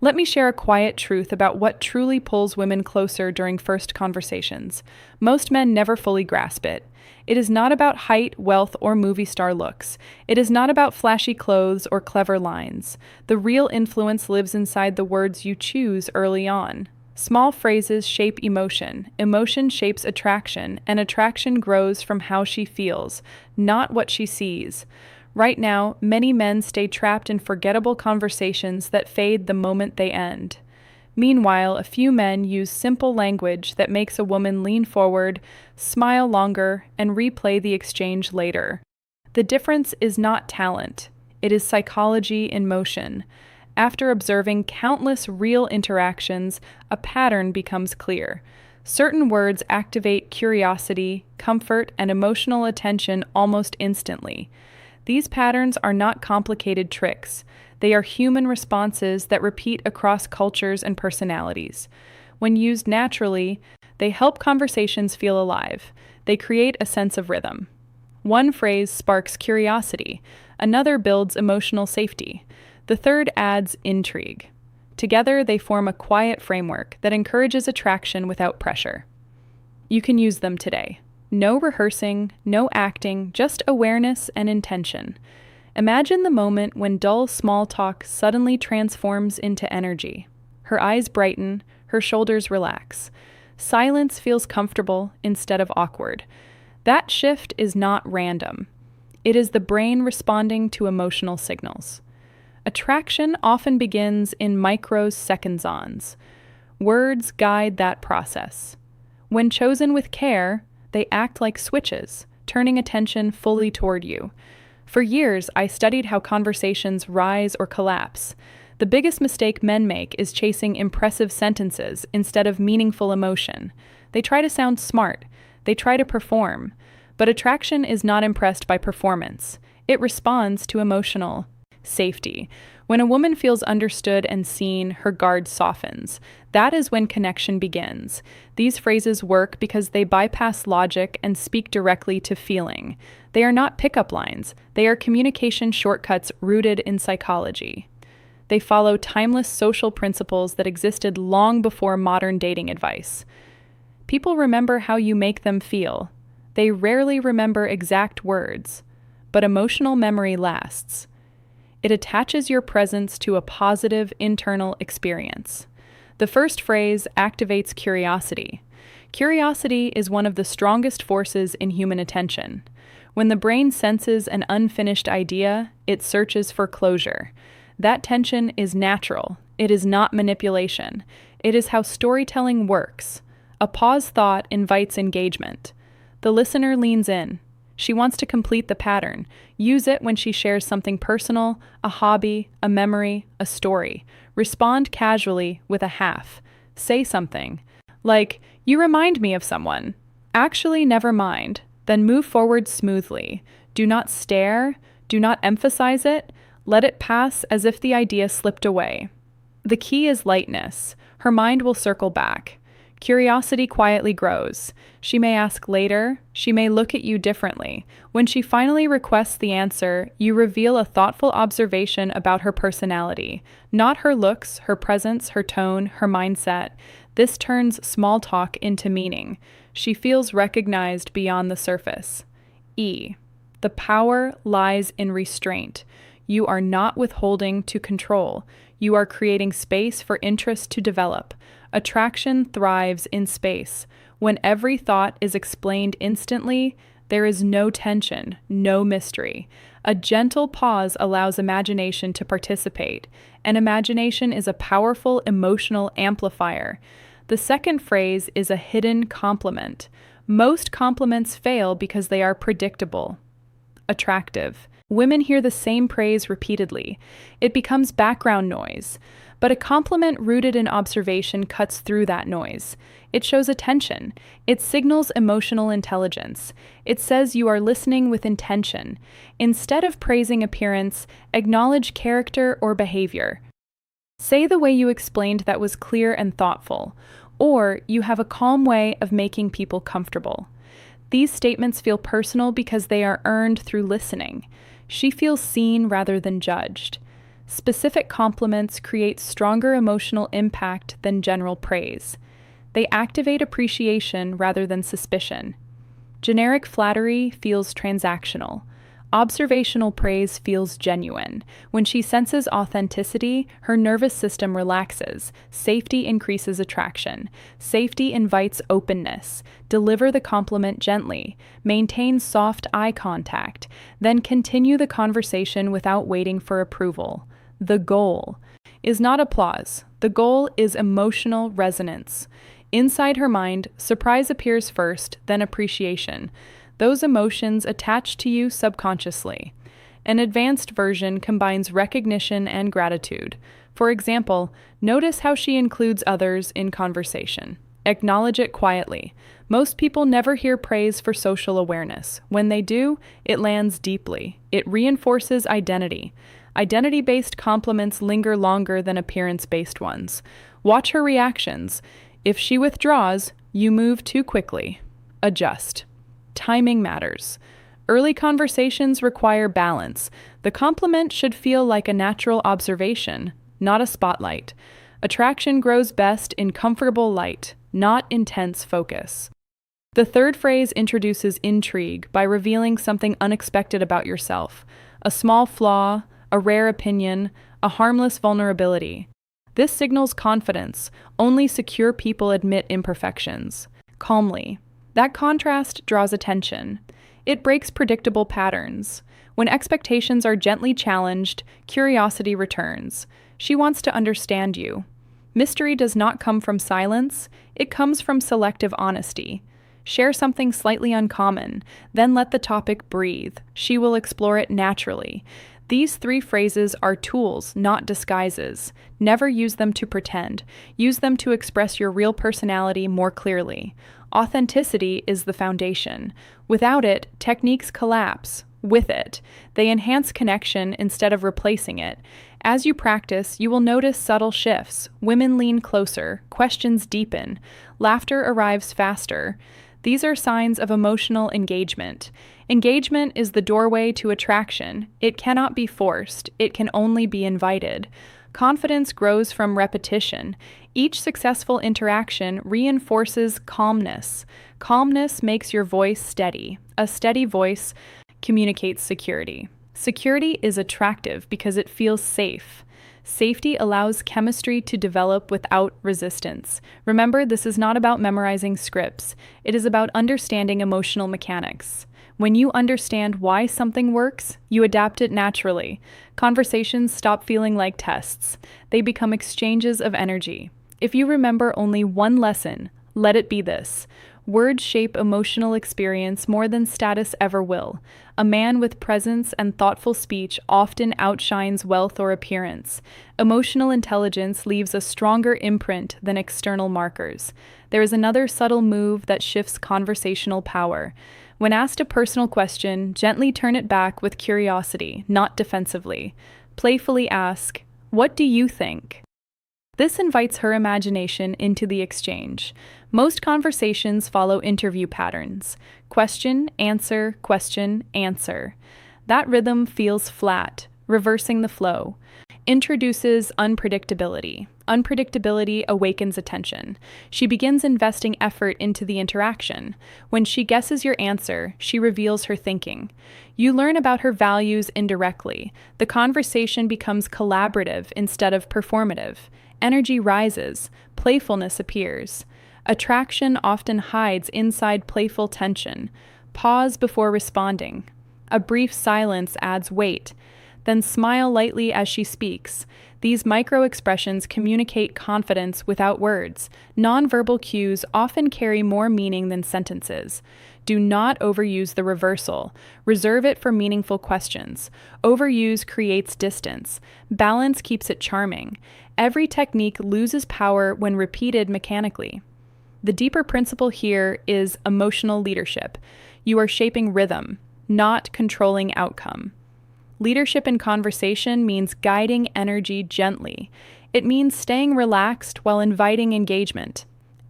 Let me share a quiet truth about what truly pulls women closer during first conversations. Most men never fully grasp it. It is not about height, wealth, or movie star looks. It is not about flashy clothes or clever lines. The real influence lives inside the words you choose early on. Small phrases shape emotion. Emotion shapes attraction, and attraction grows from how she feels, not what she sees. Right now, many men stay trapped in forgettable conversations that fade the moment they end. Meanwhile, a few men use simple language that makes a woman lean forward, smile longer, and replay the exchange later. The difference is not talent, it is psychology in motion. After observing countless real interactions, a pattern becomes clear. Certain words activate curiosity, comfort, and emotional attention almost instantly. These patterns are not complicated tricks. They are human responses that repeat across cultures and personalities. When used naturally, they help conversations feel alive. They create a sense of rhythm. One phrase sparks curiosity, another builds emotional safety, the third adds intrigue. Together, they form a quiet framework that encourages attraction without pressure. You can use them today. No rehearsing, no acting, just awareness and intention. Imagine the moment when dull small talk suddenly transforms into energy. Her eyes brighten, her shoulders relax. Silence feels comfortable instead of awkward. That shift is not random. It is the brain responding to emotional signals. Attraction often begins in microseconds. Words guide that process. When chosen with care, they act like switches, turning attention fully toward you. For years, I studied how conversations rise or collapse. The biggest mistake men make is chasing impressive sentences instead of meaningful emotion. They try to sound smart. They try to perform. But attraction is not impressed by performance. It responds to emotional safety. When a woman feels understood and seen, her guard softens. That is when connection begins. These phrases work because they bypass logic and speak directly to feeling. They are not pickup lines. They are communication shortcuts rooted in psychology. They follow timeless social principles that existed long before modern dating advice. People remember how you make them feel. They rarely remember exact words, but emotional memory lasts. It attaches your presence to a positive internal experience. The first phrase activates curiosity. Curiosity is one of the strongest forces in human attention. When the brain senses an unfinished idea, it searches for closure. That tension is natural. It is not manipulation. It is how storytelling works. A paused thought invites engagement. The listener leans in. She wants to complete the pattern. Use it when she shares something personal, a hobby, a memory, a story. Respond casually with a half. Say something like, "You remind me of someone." Actually, never mind. Then move forward smoothly. Do not stare. Do not emphasize it. Let it pass as if the idea slipped away. The key is lightness. Her mind will circle back. Curiosity quietly grows. She may ask later. She may look at you differently. When she finally requests the answer, you reveal a thoughtful observation about her personality. Not her looks, her presence, her tone, her mindset. This turns small talk into meaning. She feels recognized beyond the surface. E. The power lies in restraint. You are not withholding to control. You are creating space for interest to develop. Attraction thrives in space. When every thought is explained instantly, there is no tension, no mystery. A gentle pause allows imagination to participate, and imagination is a powerful emotional amplifier. The second phrase is a hidden compliment. Most compliments fail because they are predictable. Attractive. Women hear the same praise repeatedly. It becomes background noise. But a compliment rooted in observation cuts through that noise. It shows attention. It signals emotional intelligence. It says you are listening with intention. Instead of praising appearance, acknowledge character or behavior. Say the way you explained that was clear and thoughtful, or you have a calm way of making people comfortable. These statements feel personal because they are earned through listening. She feels seen rather than judged. Specific compliments create stronger emotional impact than general praise. They activate appreciation rather than suspicion. Generic flattery feels transactional. Observational praise feels genuine. When she senses authenticity, her nervous system relaxes. Safety increases attraction. Safety invites openness. Deliver the compliment gently. Maintain soft eye contact. Then continue the conversation without waiting for approval. The goal is not applause. The goal is emotional resonance. Inside her mind, surprise appears first, then appreciation. Those emotions attach to you subconsciously. An advanced version combines recognition and gratitude. For example, notice how she includes others in conversation. Acknowledge it quietly. Most people never hear praise for social awareness. When they do, it lands deeply. It reinforces identity. Identity-based compliments linger longer than appearance-based ones. Watch her reactions. If she withdraws, you move too quickly. Adjust. Timing matters. Early conversations require balance. The compliment should feel like a natural observation, not a spotlight. Attraction grows best in comfortable light, not intense focus. The third phrase introduces intrigue by revealing something unexpected about yourself. A small flaw, a rare opinion, a harmless vulnerability. This signals confidence. Only secure people admit imperfections. Calmly. That contrast draws attention. It breaks predictable patterns. When expectations are gently challenged, curiosity returns. She wants to understand you. Mystery does not come from silence, it comes from selective honesty. Share something slightly uncommon, then let the topic breathe. She will explore it naturally. These three phrases are tools, not disguises. Never use them to pretend. Use them to express your real personality more clearly. Authenticity is the foundation. Without it, techniques collapse. With it, they enhance connection instead of replacing it. As you practice, you will notice subtle shifts. Women lean closer, questions deepen, laughter arrives faster. These are signs of emotional engagement. Engagement is the doorway to attraction. It cannot be forced, it can only be invited. Confidence grows from repetition. Each successful interaction reinforces calmness. Calmness makes your voice steady. A steady voice communicates security. Security is attractive because it feels safe. Safety allows chemistry to develop without resistance. Remember, this is not about memorizing scripts. It is about understanding emotional mechanics. When you understand why something works, you adapt it naturally. Conversations stop feeling like tests. They become exchanges of energy. If you remember only one lesson, let it be this. Words shape emotional experience more than status ever will. A man with presence and thoughtful speech often outshines wealth or appearance. Emotional intelligence leaves a stronger imprint than external markers. There is another subtle move that shifts conversational power. When asked a personal question, gently turn it back with curiosity, not defensively. Playfully ask, "What do you think?" This invites her imagination into the exchange. Most conversations follow interview patterns. Question, answer, question, answer. That rhythm feels flat, reversing the flow. Introduces unpredictability. Unpredictability awakens attention. She begins investing effort into the interaction. When she guesses your answer, she reveals her thinking. You learn about her values indirectly. The conversation becomes collaborative instead of performative. Energy rises. Playfulness appears. Attraction often hides inside playful tension. Pause before responding. A brief silence adds weight. Then smile lightly as she speaks. These micro-expressions communicate confidence without words. Nonverbal cues often carry more meaning than sentences. Do not overuse the reversal. Reserve it for meaningful questions. Overuse creates distance. Balance keeps it charming. Every technique loses power when repeated mechanically. The deeper principle here is emotional leadership. You are shaping rhythm, not controlling outcome. Leadership in conversation means guiding energy gently. It means staying relaxed while inviting engagement.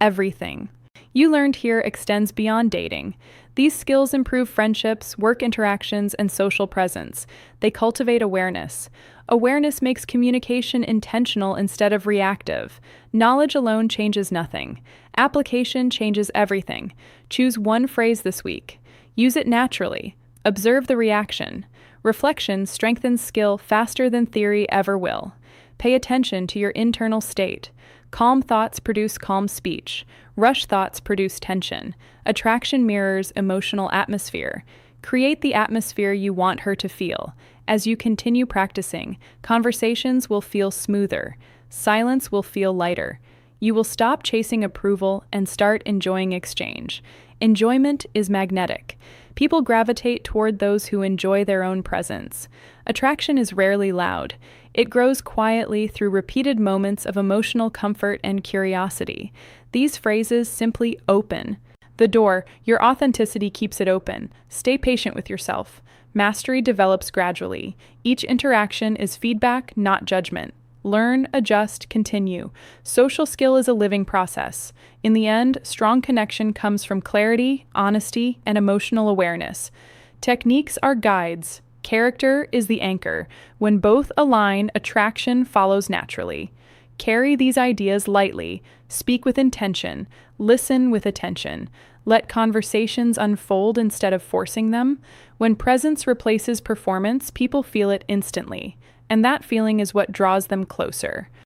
Everything. you learned here extends beyond dating. These skills improve friendships, work interactions, and social presence. They cultivate awareness. Awareness makes communication intentional instead of reactive. Knowledge alone changes nothing. Application changes everything. Choose one phrase this week. Use it naturally. Observe the reaction. Reflection strengthens skill faster than theory ever will. Pay attention to your internal state. Calm thoughts produce calm speech. Rush thoughts produce tension. Attraction mirrors emotional atmosphere. Create the atmosphere you want her to feel. As you continue practicing, conversations will feel smoother. Silence will feel lighter. You will stop chasing approval and start enjoying exchange. Enjoyment is magnetic. People gravitate toward those who enjoy their own presence. Attraction is rarely loud. It grows quietly through repeated moments of emotional comfort and curiosity. These phrases simply open the door. Your authenticity keeps it open. Stay patient with yourself. Mastery develops gradually. Each interaction is feedback, not judgment. Learn, adjust, continue. Social skill is a living process. In the end, strong connection comes from clarity, honesty, and emotional awareness. Techniques are guides. Character is the anchor. When both align, attraction follows naturally. Carry these ideas lightly. Speak with intention. Listen with attention. Let conversations unfold instead of forcing them. When presence replaces performance, people feel it instantly. And that feeling is what draws them closer.